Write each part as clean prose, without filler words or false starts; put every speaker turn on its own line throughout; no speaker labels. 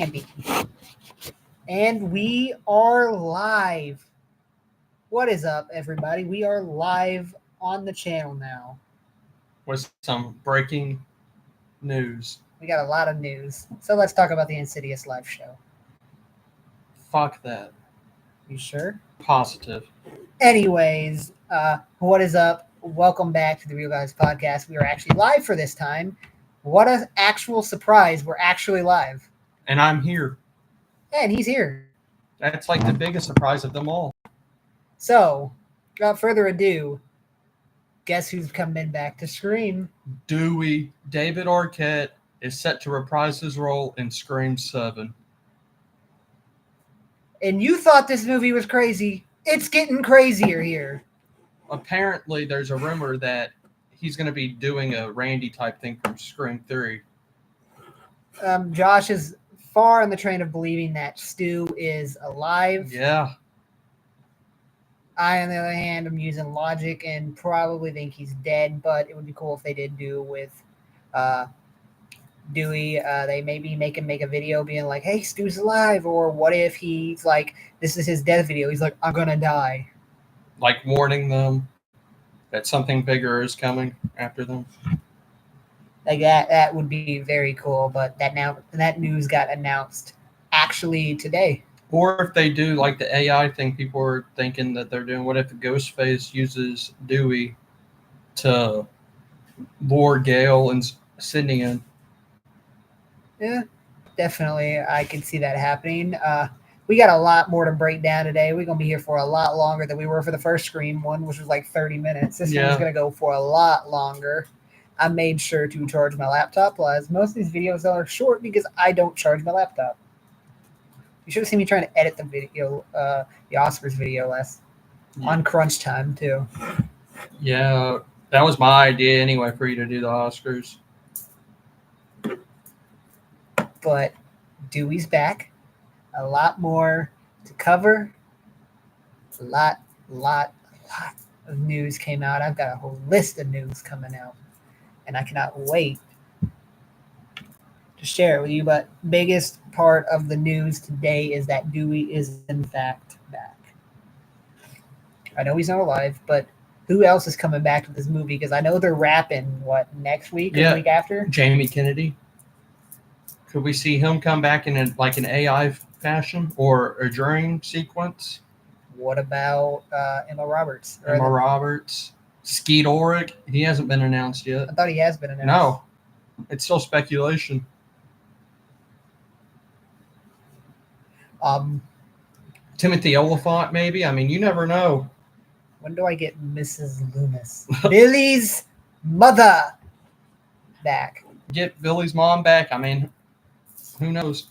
Andy. And we are live. What is up, everybody? We are live on the channel now.
With some breaking news.
We got a lot of news. So let's talk about the Insidious live show.
Fuck that.
You sure?
Positive.
Anyways, what is up? Welcome back to the Real Guys Podcast. We are actually live for this time. What an actual surprise. We're actually live.
And I'm here.
And he's here.
That's like the biggest surprise of them all.
So, without further ado, guess who's coming back to Scream?
Dewey, David Arquette, is set to reprise his role in Scream 7.
And you thought this movie was crazy. It's getting crazier here.
Apparently, there's a rumor that he's going to be doing a Randy type thing from Scream 3.
Josh is far on the train of believing that Stu is alive.
Yeah.
I, on the other hand, am using logic and probably think he's dead, but it would be cool if they did do with Dewey. They maybe make a video being like, hey, Stu's alive. Or what if he's like, this is his death video. He's like, I'm going to die.
Like warning them that something bigger is coming after them.
Like that would be very cool. But that news got announced actually today.
Or if they do like the AI thing, people are thinking that they're doing. What if Ghostface uses Dewey to lure Gale and Sydney in?
Yeah, definitely. I can see that happening. We got a lot more to break down today. We're going to be here for a lot longer than we were for the first Scream one, which was like 30 minutes. This one's going to go for a lot longer. I made sure to charge my laptop, as most of these videos are short because I don't charge my laptop. You should have seen me trying to edit the video, the Oscars video on crunch time, too.
Yeah, that was my idea anyway for you to do the Oscars.
But Dewey's back. A lot more to cover. A lot of news came out. I've got a whole list of news coming out. And I cannot wait to share it with you. But biggest part of the news today is that Dewey is in fact back. I know he's not alive, but who else is coming back to this movie? Because I know they're wrapping, next week or the week after?
Jamie Kennedy. Could we see him come back in an AI fashion or a dream sequence?
What about Emma Roberts?
Roberts. Skeet Ulrich. He hasn't been announced yet.
I thought he has been announced.
No. It's still speculation. Timothy Oliphant, maybe? I mean, you never know.
When do I get Mrs. Loomis? Billy's mother back.
Get Billy's mom back. I mean, who knows?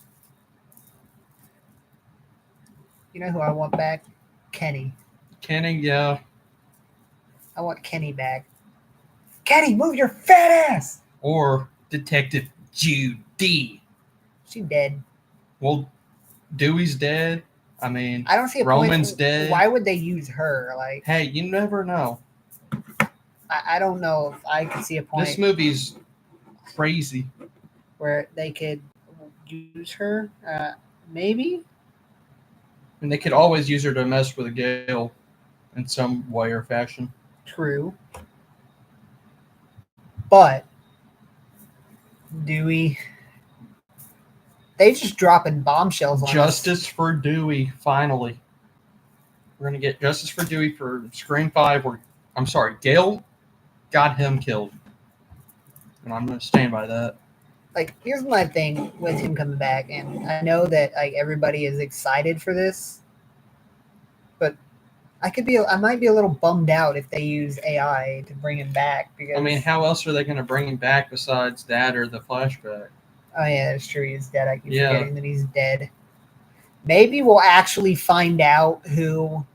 You know who I want back? Kenny.
Kenny, yeah.
I want Kenny back. Kenny, move your fat ass!
Or Detective Judy.
She dead.
Well, Dewey's dead. I mean,
I don't see a
Roman's
point.
dead.
Why would they use her? Like,
hey, you never know.
I don't know if I could see a point.
This movie's crazy.
Where they could use her, maybe.
And they could always use her to mess with Gale in some way or fashion.
True. But Dewey, they just dropping bombshells on
Justice for Dewey, finally. We're going to get Justice for Dewey for Scream 5. Gale got him killed. And I'm going to stand by that.
Like, here's my thing with him coming back, and I know that everybody is excited for this, but I might be a little bummed out if they use AI to bring him back. Because
I mean, how else are they going to bring him back besides that or the flashback?
Oh yeah, that's true. He's dead. I keep forgetting that he's dead. Maybe we'll actually find out who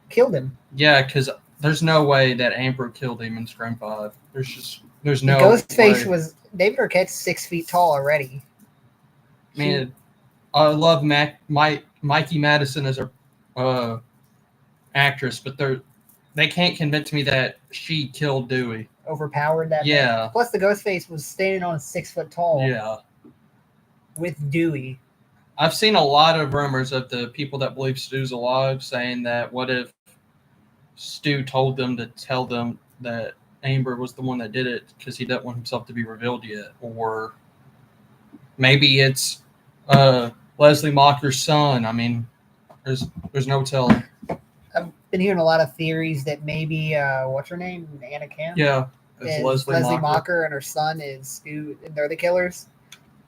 killed him.
Yeah, because there's no way that Amber killed him in Scream 5. There's no
Ghostface
way.
was David Arquette's 6 feet tall already.
Man, I love Mikey Madison as a actress, but they can't convince me that she killed Dewey.
Overpowered that.
Yeah.
Man. Plus, the Ghostface was standing on 6 foot tall.
Yeah.
With Dewey.
I've seen a lot of rumors of the people that believe Stu's alive saying that what if Stu told them to tell them that Amber was the one that did it because he doesn't want himself to be revealed yet, or maybe it's Leslie Mocker's son. I mean, there's no telling.
I've been hearing a lot of theories that maybe what's her name, Anna Camp,
Yeah, it's
is Leslie
Mocker.
Mocker, and her son is Stu, and they're the killers.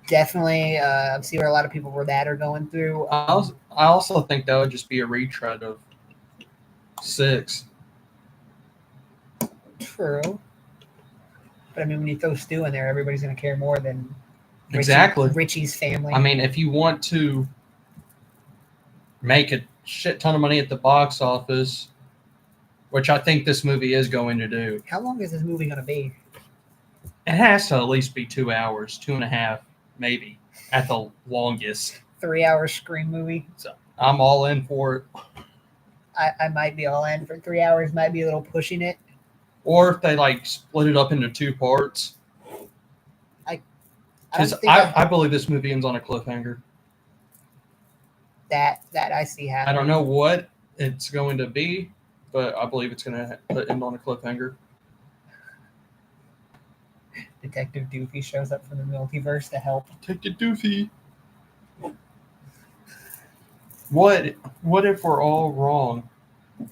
Definitely, I've seen where a lot of people were that are going through.
I also think that would just be a retread of 6.
True, but I mean, when you throw Stu in there, everybody's going to care more than
Exactly.
Richie's family.
I mean, if you want to make a shit ton of money at the box office, which I think this movie is going to do.
How long is this movie going to be?
It has to at least be 2 hours, 2.5, maybe at the longest.
3-hour Scream movie.
So I'm all in for it.
I might be all in for 3 hours. Might be a little pushing it.
Or if they like split it up into 2 parts. I believe this movie ends on a cliffhanger.
That I see happening.
I don't know what it's going to be, but I believe it's going to end on a cliffhanger.
Detective Doofy shows up from the multiverse to help.
Detective Doofy. What if we're all wrong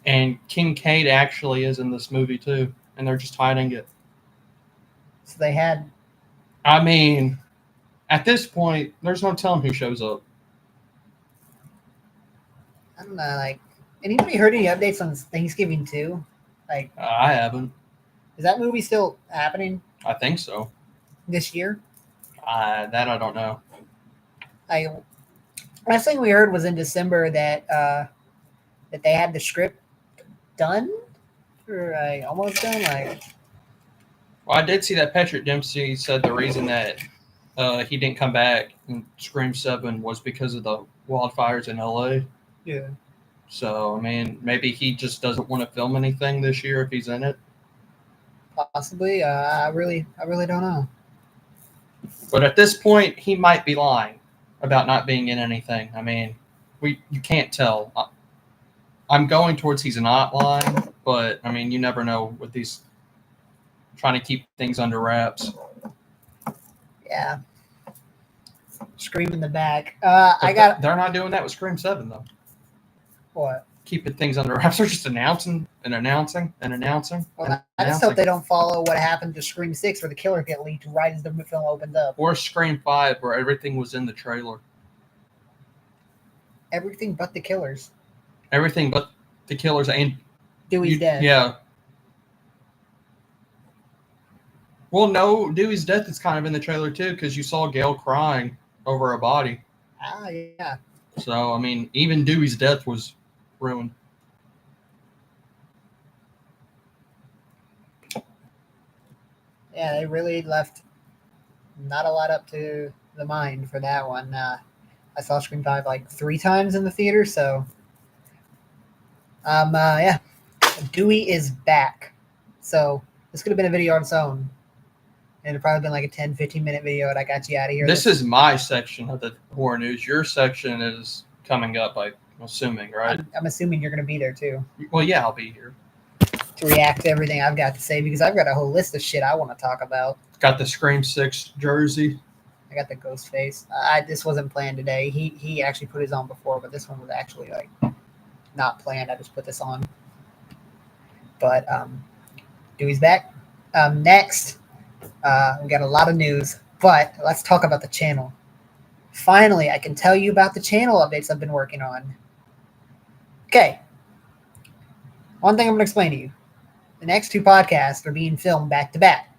and Kincaid actually is in this movie too, and they're just hiding it?
So they had...
I mean, at this point, there's no telling who shows up.
I don't know, like, anybody heard any updates on Thanksgiving 2? Like,
I haven't.
Is that movie still happening
I think so.
this year?
That I don't know.
Last thing we heard was in December that that they had the script done, or like almost done. Like,
well, I did see that Patrick Dempsey said the reason that he didn't come back in Scream 7 was because of the wildfires in LA.
yeah.
So I mean, maybe he just doesn't want to film anything this year if he's in it.
Possibly. I really don't know.
But at this point, he might be lying about not being in anything. I mean, you can't tell. I'm going towards he's not lying, but I mean, you never know with these trying to keep things under wraps.
Yeah. Scream in the back.
They're not doing that with Scream 7 though.
What?
Keeping things under wraps. They're just announcing and announcing and announcing.
Well, I just hope they don't follow what happened to Scream 6 where the killer get leaked right as the film opens up.
Or Scream 5 where everything was in the trailer.
Everything but the killers.
Everything but the killers and
Dewey's death.
Yeah. Well, no, Dewey's death is kind of in the trailer too because you saw Gail crying over a body.
Ah, yeah.
So, I mean, even Dewey's death was ruined.
Yeah, they really left not a lot up to the mind for that one. I saw Scream 5 like 3 times in the theater, so yeah. Dewey is back. So this could have been a video on its own. And it'd probably been like a 10-15 minute video and I got you out of here.
This is my section of the horror news. Your section is coming up, I'm assuming, right?
I'm assuming you're going to be there too.
Well, yeah, I'll be here.
To react to everything I've got to say because I've got a whole list of shit I want to talk about.
Got the Scream 6 jersey.
I got the ghost face. This wasn't planned today. He actually put his on before, but this one was actually like not planned. I just put this on. But Dewey's back. Next, we got a lot of news, but let's talk about the channel. Finally, I can tell you about the channel updates I've been working on. Okay. One thing I'm going to explain to you. The next 2 podcasts are being filmed back to back.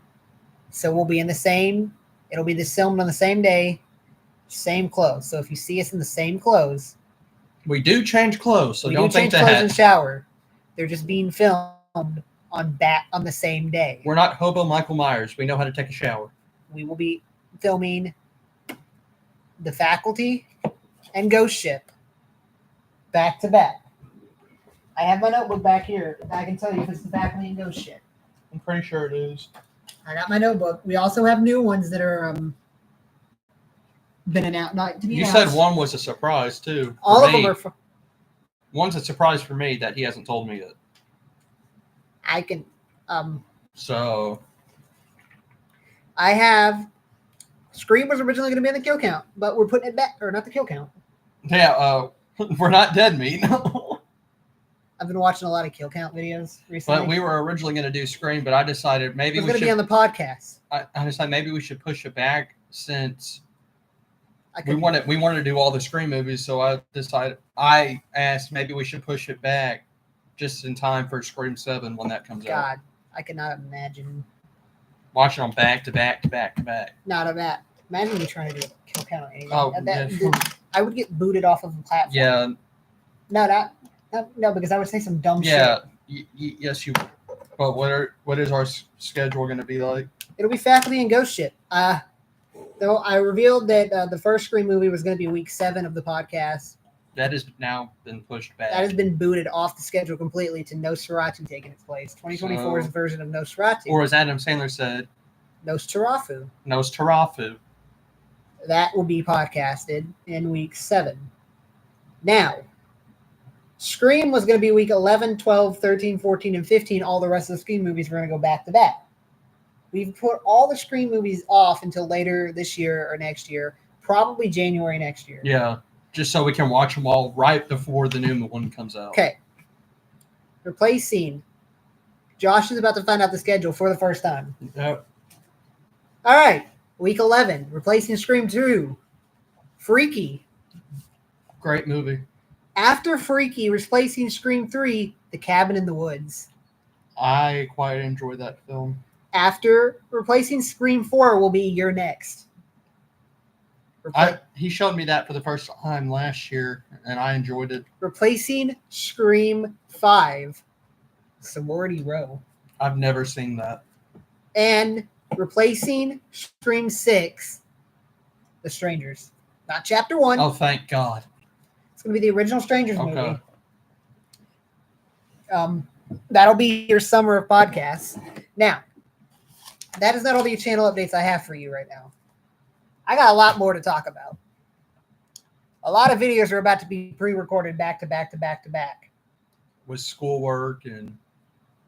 So we'll be in the same, it'll be filmed on the same day, same clothes. So if you see us in the same clothes.
We do change clothes, so don't think that.
We do change clothes and shower. They're just being filmed on the same day.
We're not Hobo Michael Myers. We know how to take a shower.
We will be filming The Faculty and Ghost Ship back to back. I have my notebook back here. I can tell you if it's The Faculty and Ghost Ship.
I'm pretty sure it is.
I got my notebook. We also have new ones that are been announced. Not to be
You
announced.
said one was a surprise too.
All of them are.
One's a surprise for me that he hasn't told me yet.
I can.
So.
I have. Scream was originally going to be on the kill count, but we're putting it back, or not the kill count.
Yeah, we're not dead meat.
I've been watching a lot of kill count videos recently.
But we were originally going to do Scream, but I decided maybe
we should be on the podcast.
I decided maybe we should push it back since we wanted to do all the Scream movies. So I asked maybe we should push it back just in time for Scream 7 when that comes out.
God, I cannot imagine
watching them back to back to back to back.
Not of that. Imagine me trying to do a kill count anyway.
Oh,
I would get booted off of the platform.
Yeah.
No, because I would say some dumb shit.
Yeah. Yes, you. But what is our schedule going to be like?
It'll be faculty and ghost shit. Though I revealed that the first Scream movie was going to be week 7 of the podcast.
That has now been pushed back.
That has been booted off the schedule completely to Nosferatu taking its place. 2024's version of Nosferatu.
Or as Adam Sandler said,
Nosferatu.
Nosferatu.
That will be podcasted in week 7. Now, Scream was going to be week 11, 12, 13, 14, and 15. All the rest of the Scream movies were going to go back to back. We've put all the Scream movies off until later this year or next year, probably January next year.
Yeah, just so we can watch them all right before the new one comes out.
Okay. Replacing. Josh is about to find out the schedule for the first time.
Yep.
All right. Week 11, replacing Scream 2. Freaky.
Great movie.
After Freaky, replacing Scream 3, The Cabin in the Woods.
I quite enjoyed that film.
After replacing Scream 4 will be You're Next.
He showed me that for the first time last year, and I enjoyed it.
Replacing Scream 5, Sorority Row.
I've never seen that.
And replacing Scream 6, The Strangers. Not Chapter 1.
Oh, thank God.
It's going to be the original Strangers movie. That'll be your summer of podcasts. Now, that is not all the channel updates I have for you right now. I got a lot more to talk about. A lot of videos are about to be pre-recorded back to back to back to back.
With schoolwork and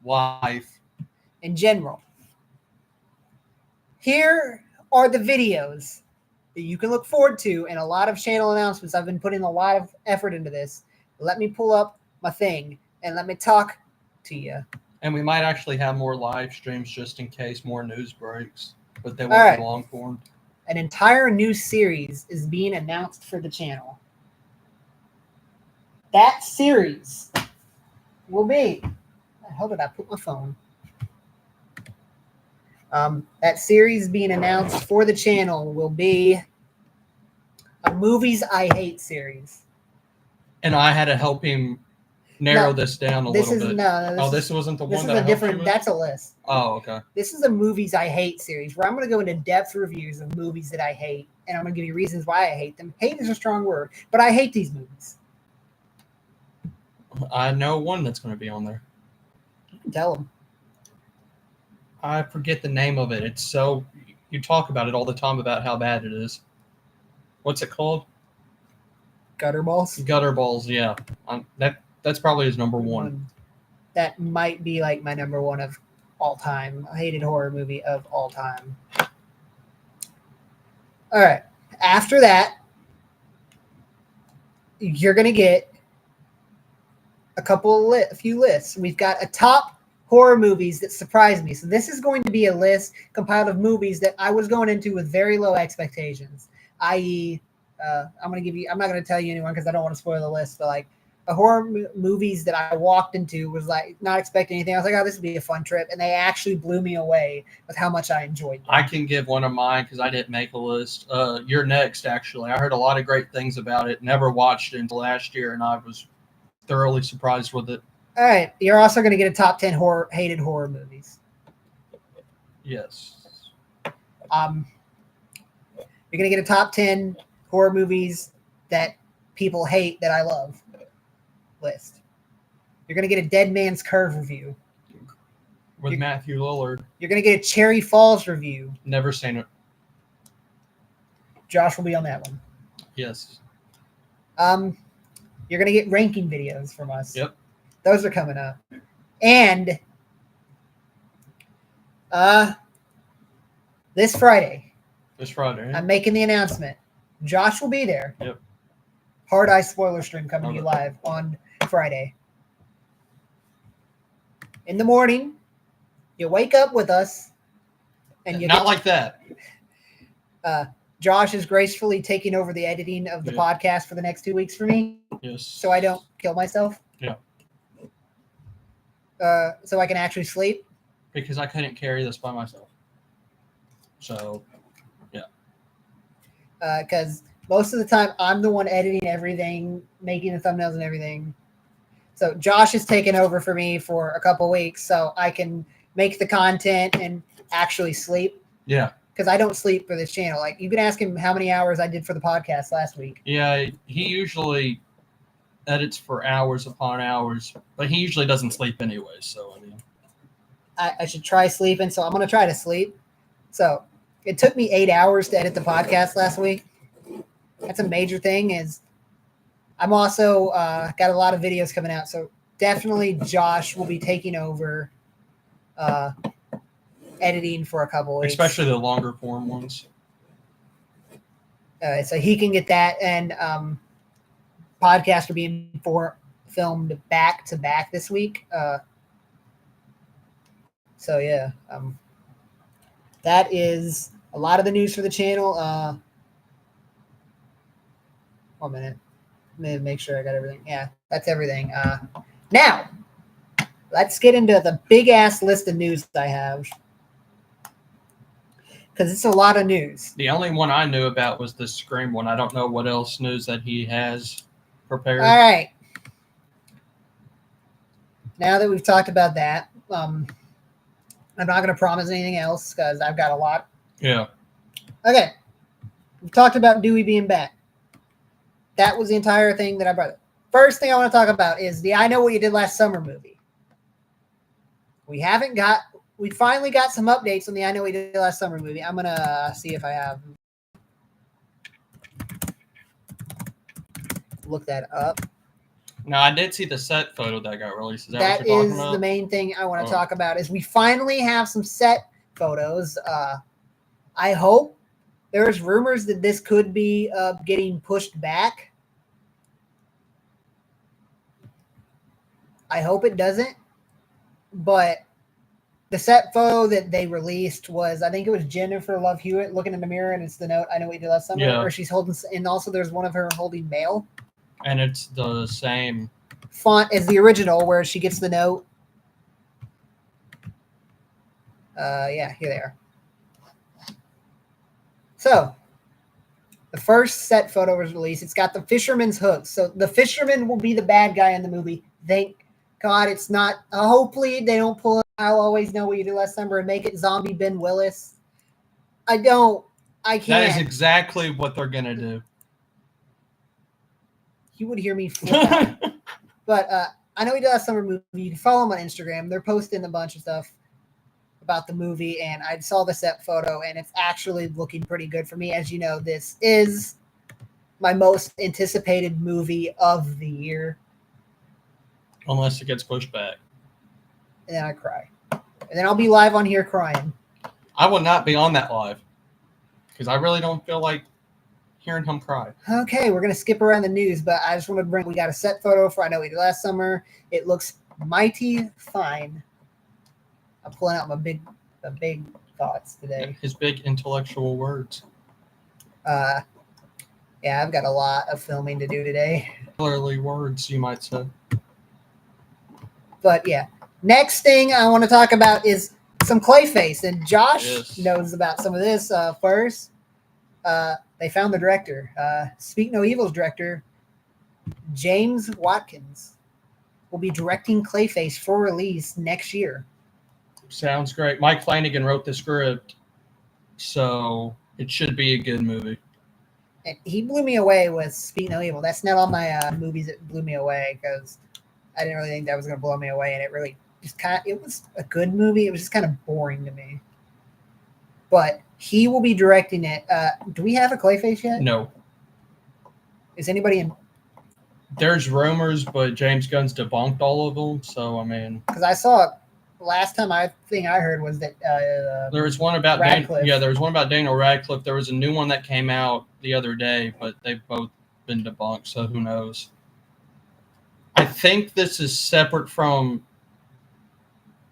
life.
In general. Here are the videos that you can look forward to and a lot of channel announcements. I've been putting a lot of effort into this. Let me pull up my thing and let me talk to you.
And we might actually have more live streams just in case more news breaks, but they won't be long form.
An entire new series is being announced for the channel. That series will be... How did I put my phone? That series being announced for the channel will be a Movies I Hate series.
And I had to help him narrow this down a little bit. This wasn't the one that I helped you with?
That's a list.
Oh, okay.
This is a Movies I Hate series where I'm going to go into depth reviews of movies that I hate, and I'm going to give you reasons why I hate them. Hate is a strong word, but I hate these movies.
I know one that's going to be on there.
You can tell them.
I forget the name of it. It's so... You talk about it all the time about how bad it is. What's it called?
Gutterballs?
Gutterballs, yeah. That's probably his number one.
That might be like my number one of all time. A hated horror movie of all time. All right. After that, you're going to get a few lists. We've got a top horror movies that surprised me. So this is going to be a list compiled of movies that I was going into with very low expectations, i.e., I'm not going to tell you anyone because I don't want to spoil the list, but like the horror movies that I walked into was like not expecting anything. I was like, oh, this would be a fun trip. And they actually blew me away with how much I enjoyed them.
I can give one of mine because I didn't make a list. You're Next, actually. I heard a lot of great things about it. Never watched it until last year, and I was thoroughly surprised with it.
All right. You're also going to get a top 10 hated horror movies.
Yes.
You're going to get a top 10 horror movies that people hate that I love list. You're going to get a Dead Man's Curve review.
With Matthew Lillard.
You're going to get a Cherry Falls review.
Never seen it.
Josh will be on that one.
Yes.
You're gonna get ranking videos from us.
Yep.
Those are coming up. And this Friday.
This Friday.
I'm making the announcement. Josh will be there.
Yep.
Hard Eye spoiler stream coming to you
Okay.
live on Friday. In the morning, you wake up with us, and you
Not like that.
Josh is gracefully taking over the editing of the podcast for the next 2 weeks for me.
Yes.
So I don't kill myself.
Yeah.
So I can actually sleep.
Because I couldn't carry this by myself. So, yeah.
Because most of the time I'm the one editing everything, making the thumbnails and everything. So Josh is taking over for me for a couple weeks so I can make the content and actually sleep.
Yeah.
Because I don't sleep for this channel. Like, you can ask him how many hours I did for the podcast last week.
Yeah, he usually edits for hours upon hours, but he usually doesn't sleep anyway. So, I mean,
I should try sleeping, so I'm going to try to sleep. So it took me 8 hours to edit the podcast last week. That's a major thing. Is I'm also got a lot of videos coming out, so definitely Josh will be taking over editing for a couple weeks.
especially the longer form ones.
So he can get that, and podcasts are being filmed back to back this week. So yeah, that is a lot of the news for the channel. 1 minute, let me make sure I got everything. Yeah, that's everything. Now, let's get into the big ass list of news I have, because it's a lot of news.
The only one I knew about was the Scream one. I don't know what else news that he has prepared.
All right. Now that we've talked about that, I'm not going to promise anything else because I've got a lot.
Yeah.
Okay. We've talked about Dewey being back. That was the entire thing that I brought up. First thing I want to talk about is the I Know What You Did Last Summer movie. We finally got some updates on the I Know What You Did Last Summer movie. I'm going to see if I have. Look that up.
Now, I did see the set photo that got released. Is that
That
what you're talking
is
about?
the main thing I want to talk about. Is we finally have some set photos. I hope. There's rumors that this could be getting pushed back. I hope it doesn't. But the set photo that they released was, I think it was Jennifer Love Hewitt looking in the mirror, and it's the note I Know What You Did Last Summer.
Yeah.
Or she's holding, and also there's one of her holding mail.
And it's the same
font as the original where she gets the note. Yeah, here they are. So, the first set photo was released. It's got the fisherman's hook. So, the fisherman will be the bad guy in the movie. Thank God it's not. Hopefully, they don't pull it. I'll Always Know What You Did Last Summer and make it zombie Ben Willis. I can't.
That is exactly what they're going to do.
You would hear me flip out. But I Know What You Did Last Summer movie. You can follow them on Instagram. They're posting a bunch of stuff about the movie, and I saw the set photo, and it's actually looking pretty good for me. As you know, this is my most anticipated movie of the year.
Unless it gets pushed back.
And then I cry. And then I'll be live on here crying.
I will not be on that live because I really don't feel like hearing him cry.
Okay, we're going to skip around the news, but I just wanted to we got a set photo for I Know What You Did Last Summer. It looks mighty fine. I'm pulling out my big thoughts today.
His big intellectual words.
Yeah, I've got a lot of filming to do today.
Clearly words, you might say.
But yeah, next thing I want to talk about is some Clayface, and Josh knows about some of this. First, they found the director. Speak No Evil's director, James Watkins, will be directing Clayface for release next year.
Sounds great. Mike Flanagan wrote the script, so it should be a good movie.
And he blew me away with Speak No Evil. That's not on my movies that blew me away because I didn't really think that was going to blow me away, and it really just it was a good movie. It was just kind of boring to me. But He will be directing it. Do we have a Clayface yet?
No.
Is anybody in?
There's rumors, but James Gunn's debunked all of them. So I mean,
because I saw last time I heard was that
there was one about
Radcliffe.
there was one about Daniel Radcliffe. There was a new one that came out the other day, but they've both been debunked. So who knows? I think this is separate from.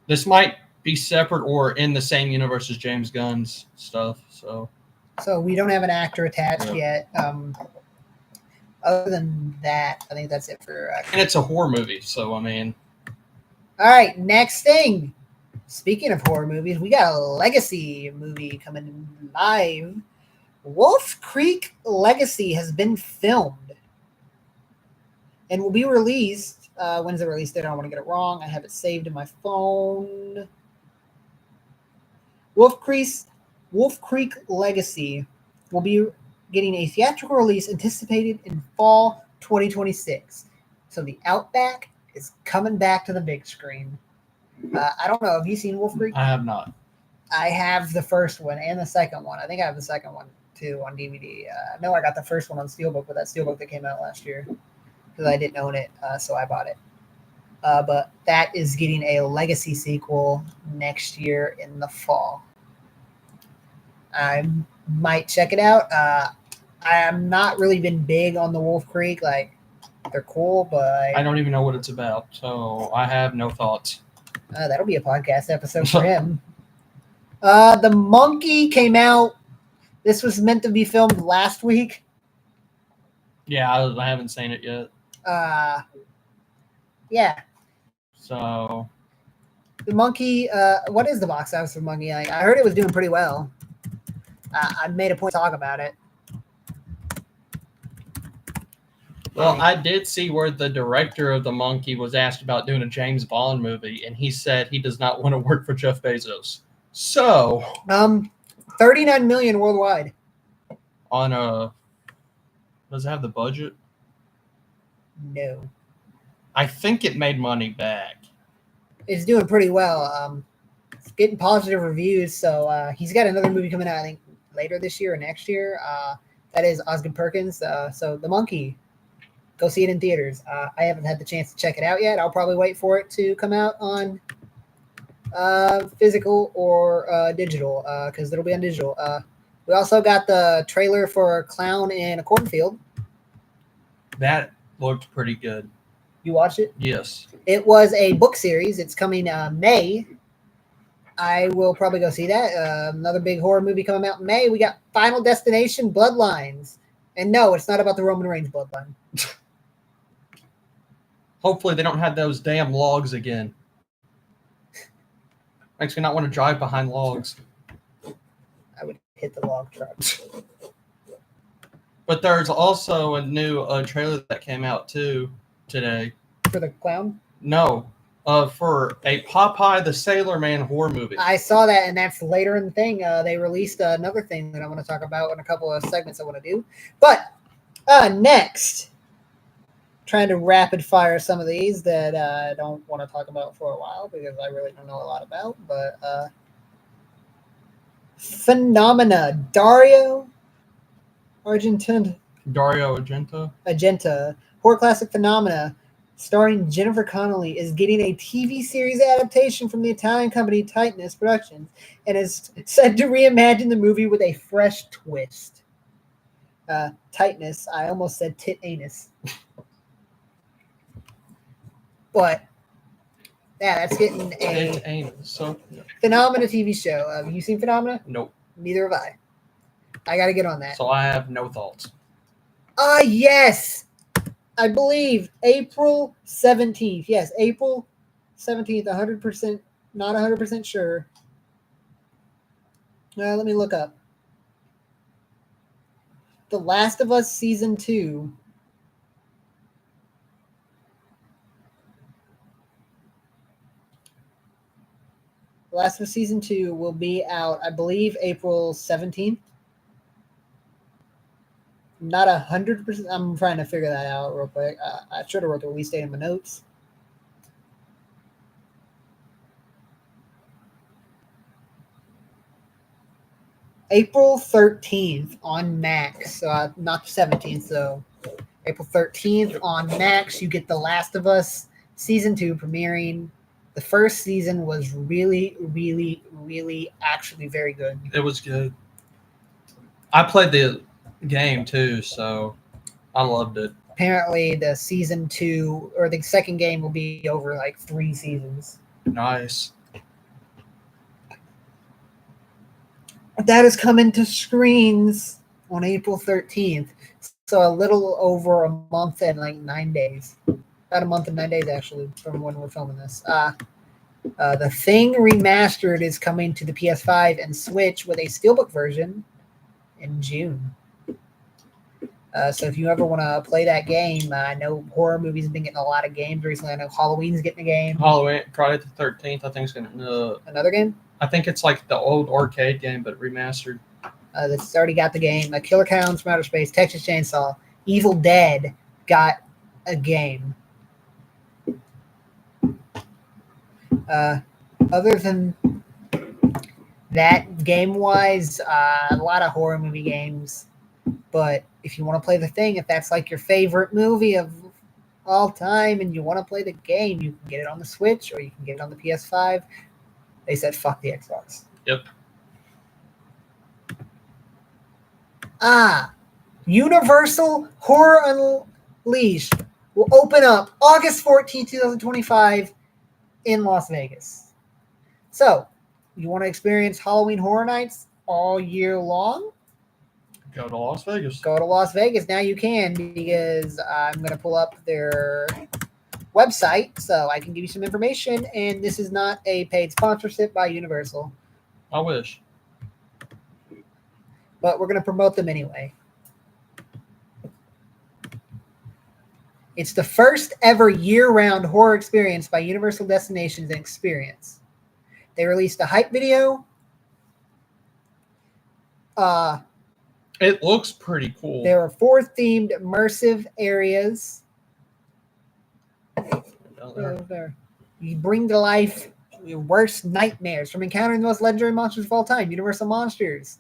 This might be separate or in the same universe as James Gunn's stuff. So
we don't have an actor attached yet. Other than that, I think that's it for.
And it's a horror movie, so I mean.
All right, next thing. Speaking of horror movies, we got a Legacy movie coming live. Wolf Creek Legacy has been filmed and will be released. When's the release date? I don't want to get it wrong. I have it saved in my phone. Wolf Creek Legacy will be getting a theatrical release anticipated in fall 2026. So the Outback is coming back to the big screen. I don't know. Have you seen Wolf Creek?
I have not.
I have the first one and the second one. I think I have the second one too on DVD. I know I got the first one on Steelbook, but that Steelbook that came out last year because I didn't own it, so I bought it. But that is getting a Legacy sequel next year in the fall. I might check it out. I have not really been big on the Wolf Creek. Like, they're cool, but
I don't even know what it's about, so I have no thoughts.
That'll be a podcast episode for him. The Monkey came out. This was meant to be filmed last week.
Yeah, I haven't seen it yet.
Yeah.
So
the Monkey. What is the box office for Monkey? I heard it was doing pretty well. I made a point to talk about it.
Well, I did see where the director of The Monkey was asked about doing a James Bond movie, and he said he does not want to work for Jeff Bezos. So,
39 million worldwide.
Does it have the budget?
No.
I think it made money back.
It's doing pretty well. It's getting positive reviews. So he's got another movie coming out, I think, later this year or next year. That is Osgood Perkins. So The Monkey. Go see it in theaters. I haven't had the chance to check it out yet. I'll probably wait for it to come out on physical or digital because it'll be on digital. We also got the trailer for Clown in a Cornfield.
That looked pretty good.
You watched it?
Yes.
It was a book series. It's coming May. I will probably go see that. Another big horror movie coming out in May. We got Final Destination Bloodlines. And no, it's not about the Roman Reigns bloodline.
Hopefully they don't have those damn logs again. Makes me not want to drive behind logs.
I would hit the log truck.
But there's also a new trailer that came out too today.
For the Clown?
No. For a Popeye the Sailor Man horror movie.
I saw that, and that's later in the thing. They released another thing that I want to talk about in a couple of segments I want to do. But next, trying to rapid fire some of these that I don't want to talk about for a while because I really don't know a lot about. But Phenomena, Dario Argento, horror classic Phenomena, starring Jennifer Connelly, is getting a TV series adaptation from the Italian company Titanus Productions and is said to reimagine the movie with a fresh twist. Titanus, I almost said tit anus. But yeah, that's getting a Phenomena TV show. Have you seen Phenomena?
Nope.
Neither have I. I got to get on that.
So I have no thoughts.
Yes. I believe April 17th. Yes, April 17th, 100%, not 100% sure. Let me look up. The Last of Us Season 2. The Last of Us Season 2 will be out, I believe, April 17th. Not 100%. I'm trying to figure that out real quick. I should have wrote the release date in my notes. April 13th on Max, not the 17th. So April 13th on Max, you get The Last of Us Season 2 premiering. The first season was really, really, really actually very good.
It was good. I played the game too, so I loved it.
Apparently, the season 2 or the second game will be over like 3 seasons.
Nice.
That is coming to screens on April 13th. So a little over a month and like 9 days. About a month and 9 days, actually, from when we're filming this. The Thing Remastered is coming to the PS5 and Switch with a Steelbook version in June. So if you ever want to play that game, I know horror movies have been getting a lot of games recently. I know Halloween's getting a game.
Halloween, Friday the 13th, I think, is going to...
Another game?
I think it's like the old arcade game, but remastered.
That's already got the game. Killer Clowns from Outer Space, Texas Chainsaw, Evil Dead got a game. Other than that, game-wise, a lot of horror movie games. But if you want to play The Thing, if that's like your favorite movie of all time and you want to play the game, you can get it on the Switch or you can get it on the PS5. They said, fuck the Xbox.
Yep.
Universal Horror Unleashed will open up August 14, 2025 in Las Vegas. So, you want to experience Halloween Horror Nights all year long?
Go to Las Vegas.
Go to Las Vegas. Now you can, because I'm going to pull up their website so I can give you some information. And this is not a paid sponsorship by Universal.
I wish.
But we're going to promote them anyway. It's the first ever year-round horror experience by Universal Destinations and Experience. They released a hype video.
It looks pretty cool.
There are 4 themed immersive areas. You bring to life your worst nightmares from encountering the most legendary monsters of all time. Universal Monsters,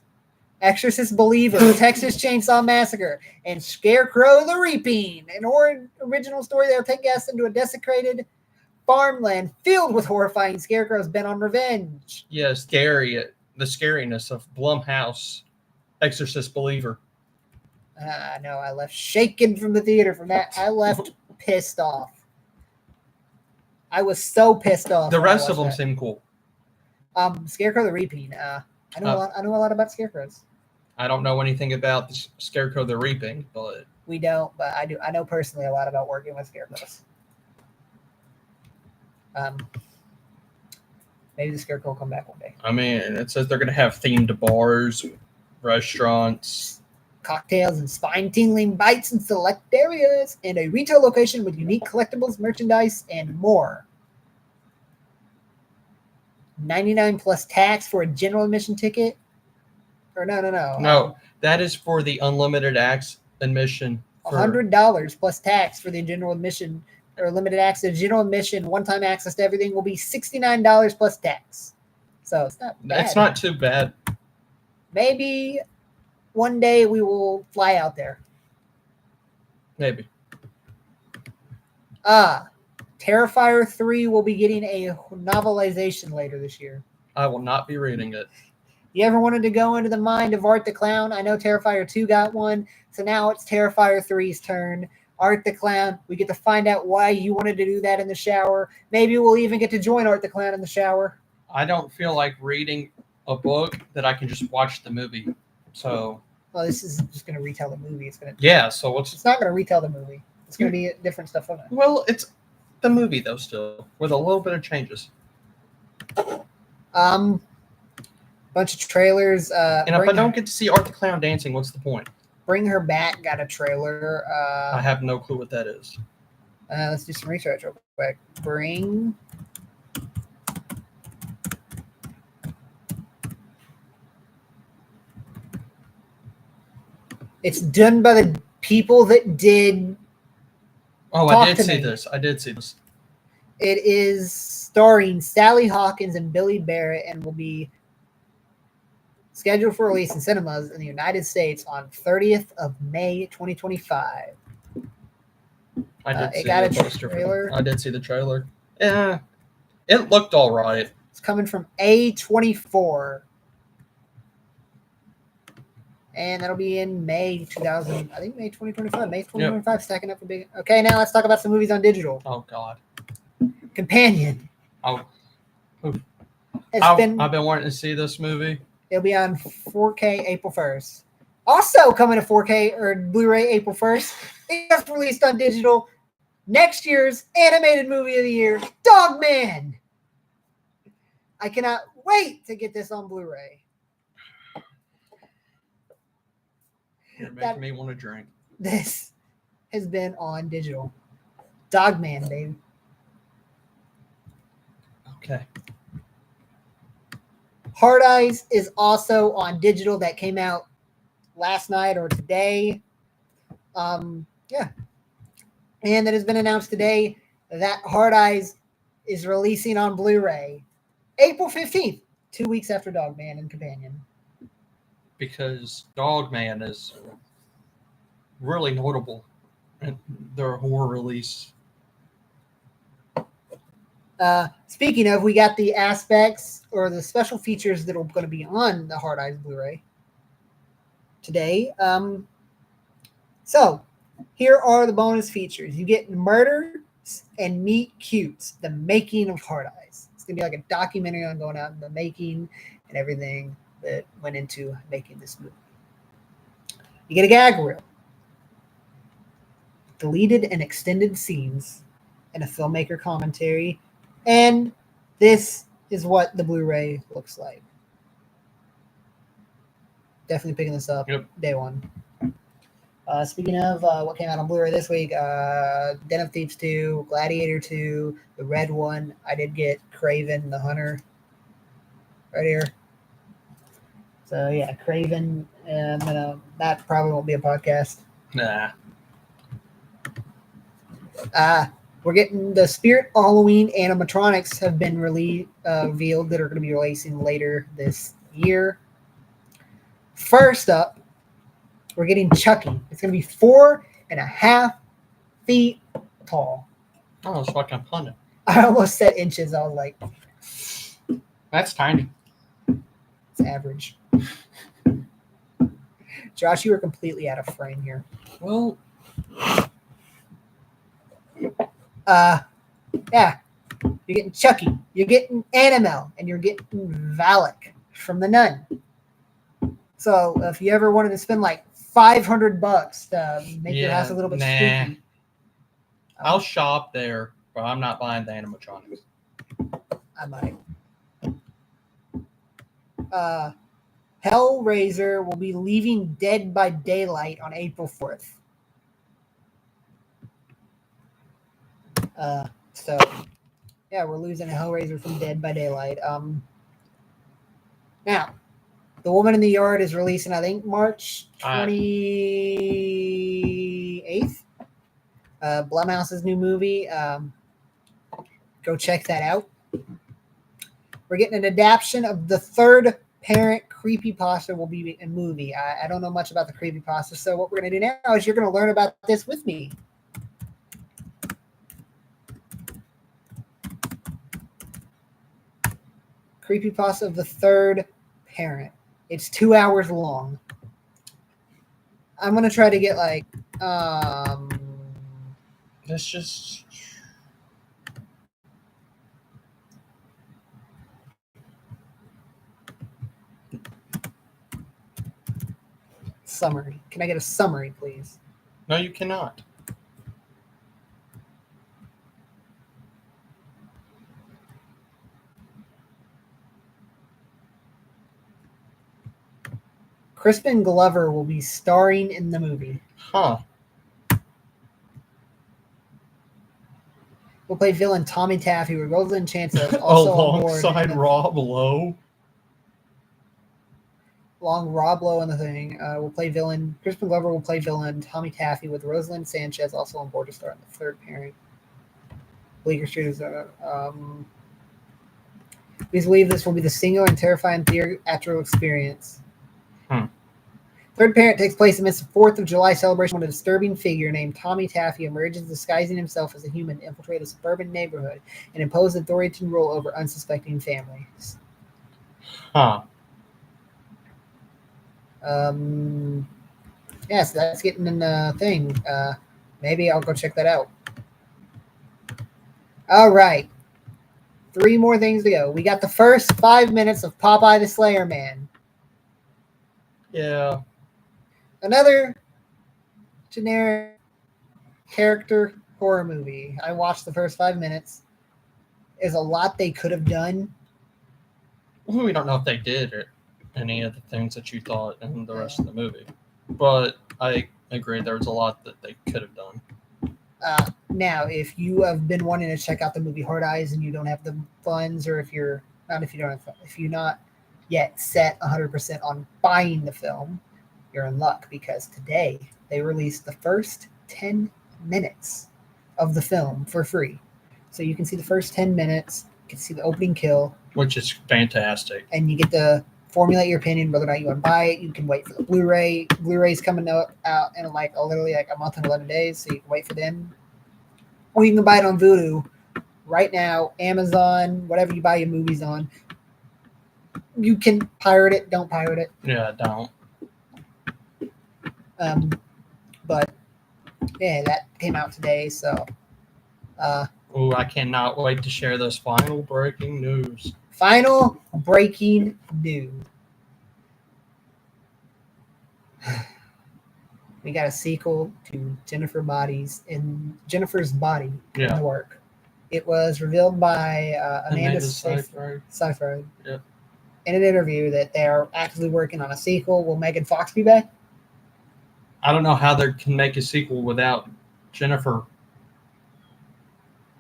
Exorcist Believer, Texas Chainsaw Massacre, and Scarecrow the Reaping. An original story that will take guests into a desecrated farmland filled with horrifying scarecrows bent on revenge.
Yeah, scary. The scariness of Blumhouse. Exorcist Believer.
I know. I left shaken from the theater from that. I left pissed off. I was so pissed off.
The rest of them seem cool.
Scarecrow the Reaping. I know a lot about scarecrows.
I don't know anything about the Scarecrow the Reaping, but
we don't. But I do. I know personally a lot about working with scarecrows. Maybe the Scarecrow will come back one day.
I mean, it says they're going to have themed bars, restaurants,
cocktails, and spine-tingling bites in select areas, and a retail location with unique collectibles, merchandise, and more. $99 plus tax for a general admission ticket? Or no.
No, that is for the unlimited admission.
$100 plus tax for the general admission or limited access. General admission, one-time access to everything will be $69 plus tax. So it's not bad.
It's not too bad.
Maybe one day we will fly out there.
Maybe.
Terrifier 3 will be getting a novelization later this year.
I will not be reading it.
You ever wanted to go into the mind of Art the Clown? I know Terrifier 2 got one, so now it's Terrifier 3's turn. Art the Clown, we get to find out why you wanted to do that in the shower. Maybe we'll even get to join Art the Clown in the shower.
I don't feel like reading a book that I can just watch the movie. So,
well, this is just going to retell the movie.
So
it's not going to retell the movie. It's going to be different stuff on it.
Well, it's the movie though, still with a little bit of changes.
Bunch of trailers.
And if I don't get to see Art the Clown dancing, what's the point?
Bring Her Back got a trailer.
I have no clue what that is.
Let's do some research real quick. It's done by the people that did.
Oh, I did see this.
It is starring Sally Hawkins and Billy Barrett, and will be scheduled for release in cinemas in the United States on 30th of May 2025.
I did
It
see
got
the
a
poster.
trailer.
I did see the trailer. Yeah, it looked all right.
It's coming from A24. And that'll be in May 2000. I think May 2025. May 2025. Yep. Stacking up a big. Okay, now let's talk about some movies on digital.
Oh God.
Companion.
Oh. I've been wanting to see this movie.
It'll be on 4K April 1st. Also coming to 4K or Blu-ray April 1st. It gets released on digital. Next year's animated movie of the year, Dog Man. I cannot wait to get this on Blu-ray.
You're making me want to drink.
This has been on digital. Dog Man, baby.
Okay.
Hard Eyes is also on digital. That came out last night or today. Yeah. And that has been announced today that Hard Eyes is releasing on Blu-ray April 15th, 2 weeks after Dog Man and Companion.
Because Dog Man is really notable in their horror release.
Speaking of, we got the aspects or the special features that are going to be on the Hard Eyes Blu-ray today. So here are the bonus features. You get Murder and Meet Cutes, the making of Hard Eyes. It's going to be like a documentary on going out and the making and everything that went into making this movie. You get a gag reel, deleted and extended scenes, and a filmmaker commentary. And this is what the Blu-ray looks like. Definitely picking this up day one. Speaking of what came out on Blu-ray this week, Den of Thieves 2, Gladiator 2, the red one. I did get Craven the Hunter right here. So yeah, Craven. That probably won't be a podcast.
Nah.
We're getting the Spirit Halloween animatronics have been revealed that are going to be releasing later this year. First up, we're getting Chucky. It's going to be 4.5 feet tall.
Oh, it's like I'm punting.
I almost said inches. I was like,
that's tiny.
It's average. Josh, you were completely out of frame here.
Well,
yeah, you're getting Chucky, you're getting Annabelle, and you're getting Valak from The Nun. So if you ever wanted to spend like $500 to make your house a little bit spooky,
I'll shop there, but I'm not buying the animatronics.
I might. Hellraiser will be leaving Dead by Daylight on April 4th. So, yeah, we're losing a Hellraiser from Dead by Daylight. Now, The Woman in the Yard is releasing, I think, March 28th. Blumhouse's new movie. Go check that out. We're getting an adaptation of The Third Parent creepypasta will be a movie. I don't know much about the creepypasta, so what we're going to do now is you're going to learn about this with me. Creepypasta of The Third Parent. It's 2 hours long. I'm going to try to get like
let's just
summary. Can I get a summary, please?
No, you cannot.
Crispin Glover will be starring in the movie.
Huh.
Will play villain Tommy Taffy, with Rosalind Chancellor also
alongside Rob Lowe.
Along Rob Lowe and the thing, will play villain. Crispin Glover will play villain Tommy Taffy, with Rosalind Sanchez also on board to star in The Third Parent. Bleecker Street is we believe this will be the single and terrifying theatrical experience. Third Parent takes place amidst the 4th of July celebration when a disturbing figure named Tommy Taffy emerges disguising himself as a human to infiltrate a suburban neighborhood and impose authoritarian rule over unsuspecting families.
Huh.
Yes, that's getting in the thing. Maybe I'll go check that out. All right. 3 more things to go. We got the first 5 minutes of Popeye the Slayer Man.
Yeah.
Another generic character horror movie. I watched the first 5 minutes. There's a lot they could have done.
We don't know if they did or any of the things that you thought in the rest of the movie. But I agree there was a lot that they could have done.
Now, if you have been wanting to check out the movie Hard Eyes and you don't have the funds, or if you're not yet set 100% on buying the film, you're in luck because today they released the first 10 minutes of the film for free. So you can see the first 10 minutes, you can see the opening kill,
which is fantastic,
and you get to formulate your opinion whether or not you want to buy it. You can wait for the Blu-ray. Blu-ray's coming out in literally a month and 11 days, so you can wait for them. Or you can buy it on Vudu right now, Amazon, whatever you buy your movies on. You can pirate it. Don't pirate it.
Yeah, don't.
But yeah, that came out today, so.
I cannot wait to share this final breaking news.
Final breaking news. We got a sequel to Jennifer's Body in the work. It was revealed by Amanda Seyfried in an interview that they are actively working on a sequel. Will Megan Fox be back?
I don't know how they can make a sequel without Jennifer.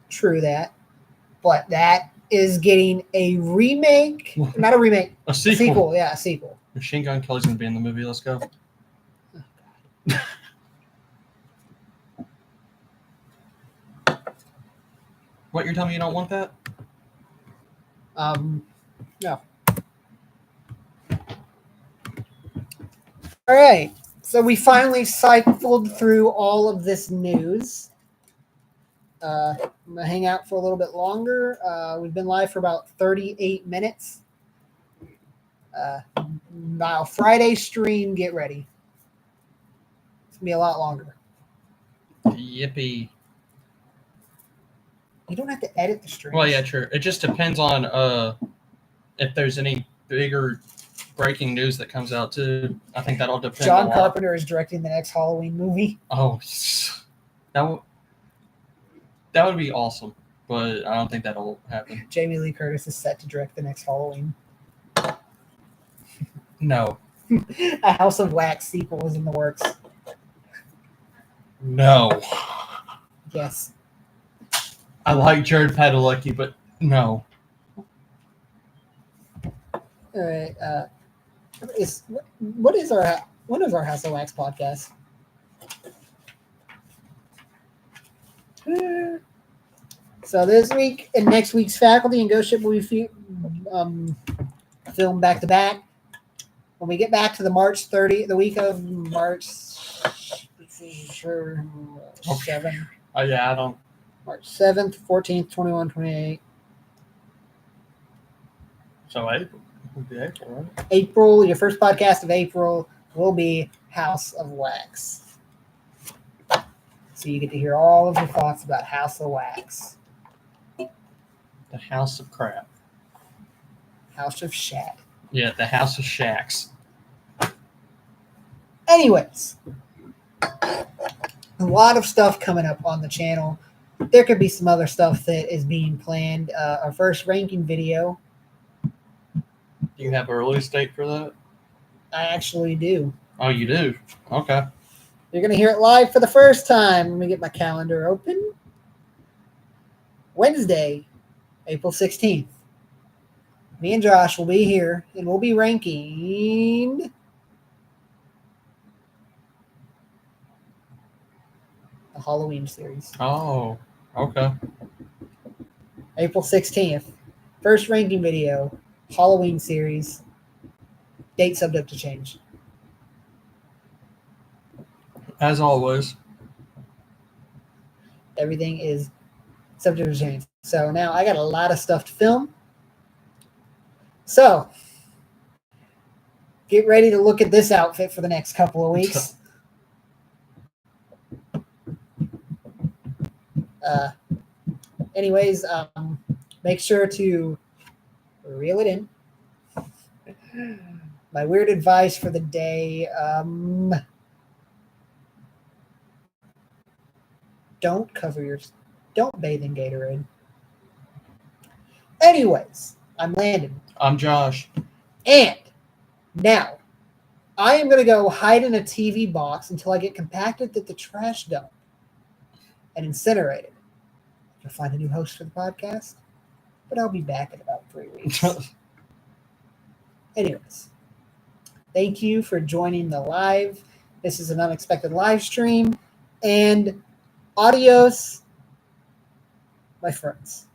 True that. But that is getting a remake. Not a remake.
A sequel.
Yeah, a sequel.
Machine Gun Kelly's going to be in the movie. Let's go. What, you're telling me you don't want that?
No. All right. So we finally cycled through all of this news. I'm going to hang out for a little bit longer. We've been live for about 38 minutes. Now, Friday stream, get ready. It's going to be a lot longer.
Yippee.
You don't have to edit the stream.
Well, yeah, true. It just depends on if there's any bigger breaking news that comes out, too. I think that'll depend
John Carpenter is directing the next Halloween movie.
Oh, that would be awesome, but I don't think that'll happen.
Jamie Lee Curtis is set to direct the next Halloween.
No.
A House of Wax sequel is in the works.
No.
Yes.
I like Jared Padalecki, but no.
All right. When is our House of Wax podcast? So this week and next week's Faculty and Ghost Ship will be filmed back to back. When we get back to the week of March 7th.
Oh yeah, I don't.
March 7th, 14th, 21, 28.
So April. Would be April, right?
April, your first podcast of April will be House of Wax. So you get to hear all of your thoughts about House of Wax.
The House of Crap.
House of Shat.
Yeah, the House of Shacks.
Anyways, a lot of stuff coming up on the channel. There could be some other stuff that is being planned. Our first ranking video.
Do you have a release date for that?
I actually do.
Oh, you do? Okay.
You're going to hear it live for the first time. Let me get my calendar open. Wednesday, April 16th. Me and Josh will be here, and we'll be ranking the Halloween series.
Oh, okay.
April 16th. First ranking video, Halloween series. Date subject to change.
As always.
Everything is subject to change. So now I got a lot of stuff to film. So get ready to look at this outfit for the next couple of weeks. Anyways, make sure to reel it in. My weird advice for the day, don't bathe in Gatorade. Anyways, I'm Landon.
I'm Josh.
And now I am going to go hide in a TV box until I get compacted at the trash dump and incinerated. You'll find a new host for the podcast, but I'll be back in about 3 weeks. Anyways, thank you for joining the live. This is an unexpected live stream. And adios, my friends.